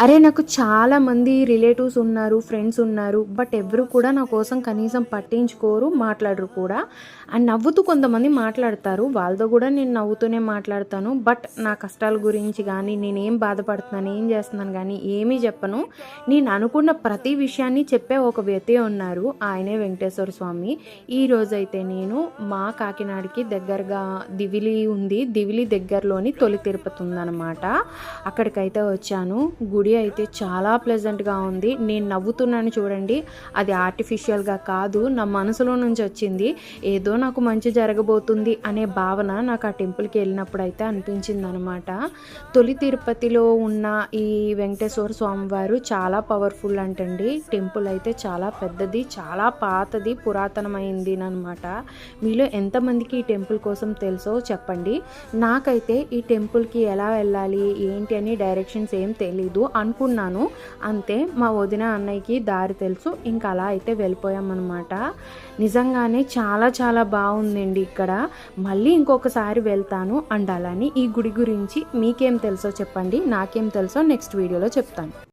అరే నాకు చాలామంది రిలేటివ్స్ ఉన్నారు, ఫ్రెండ్స్ ఉన్నారు. బట్ ఎవరు కూడా నా కోసం కనీసం పట్టించుకోరు, మాట్లాడరు కూడా. అండ్ నవ్వుతూ కొంతమంది మాట్లాడతారు. వాళ్ళతో కూడా నేను నవ్వుతూనే మాట్లాడతాను. బట్ నా కష్టాల గురించి కానీ, నేనేం బాధపడుతున్నాను, ఏం చేస్తున్నాను కానీ ఏమీ చెప్పను. నేను అనుకున్న ప్రతి విషయాన్ని చెప్పే ఒక వ్యక్తి ఉన్నారు. ఆయనే వెంకటేశ్వర స్వామి. ఈరోజైతే నేను మా కాకినాడకి దగ్గరగా దివిలి ఉంది. దివిలి దగ్గరలోని తొలి తిరుపతి ఉందన్నమాట. అక్కడికైతే వచ్చాను. గుడి అయితే చాలా ప్లెజెంట్గా ఉంది. నేను నవ్వుతున్నాను చూడండి, అది ఆర్టిఫిషియల్గా కాదు, నా మనసులో నుంచి వచ్చింది. ఏదో నాకు మంచి జరగబోతుంది అనే భావన నాకు ఆ టెంపుల్కి వెళ్ళినప్పుడు అయితే అనిపించింది అనమాట. తొలి తిరుపతిలో ఉన్న ఈ వెంకటేశ్వర స్వామి వారు చాలా పవర్ఫుల్ అంటండి. టెంపుల్ అయితే చాలా పెద్దది, చాలా పాతది, పురాతనమైంది అనమాట. మీలో ఎంతమందికి ఈ టెంపుల్ కోసం తెలుసో చెప్పండి. నాకైతే ఈ టెంపుల్కి ఎలా వెళ్ళాలి ఏంటి అని డైరెక్షన్స్ ఏం తెలీదు. అనుకున్నాను అంతే. మా వదిన అన్నయ్యకి దారి తెలుసు. ఇంకా అలా అయితే వెళ్ళిపోయామన్నమాట. నిజంగానే చాలా చాలా బాగుందండి ఇక్కడ. మళ్ళీ ఇంకొకసారి వెళ్తాను. అండ్ అలానే ఈ గుడి గురించి మీకేం తెలుసో చెప్పండి, నాకేం తెలుసో నెక్స్ట్ వీడియోలో చెప్తాను.